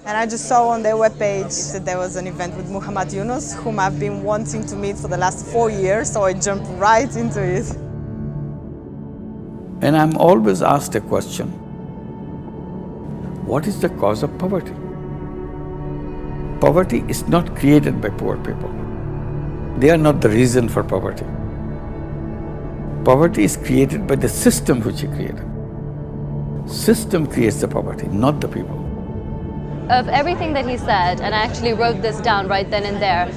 And I just saw on their webpage that there was an event with Yunus, whom I've been wanting to meet for the last 4 years, so I jumped right into it. And I'm always asked a question, what is the cause of poverty? Poverty is not created by poor people. They are not the reason for poverty. Poverty is created by the system which he created. System creates the poverty, not the people. Of everything that he said, and I actually wrote this down right then and there,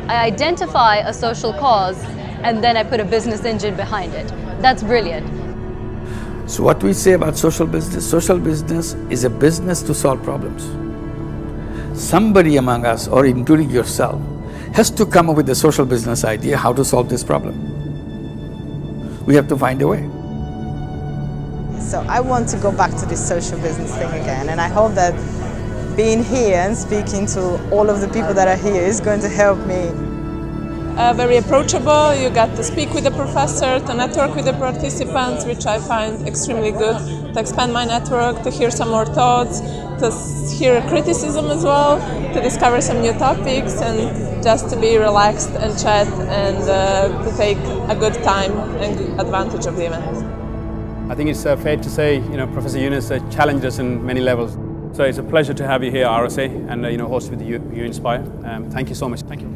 I identify a social cause and then I put a business engine behind it. That's brilliant. So what we say about social business is a business to solve problems. Somebody among us, or including yourself, has to come up with a social business idea how to solve this problem. We have to find a way. So I want to go back to this social business thing again, and I hope that being here and speaking to all of the people that are here is going to help me. Very approachable, you get to speak with the professor, to network with the participants, which I find extremely good, to expand my network, to hear some more thoughts, to hear criticism as well, to discover some new topics, and just to be relaxed and chat and to take a good time and good advantage of the event. I think it's fair to say, Professor Yunus challenged us in many levels. So it's a pleasure to have you here, RSA, and host with Uinspire. Thank you so much. Thank you.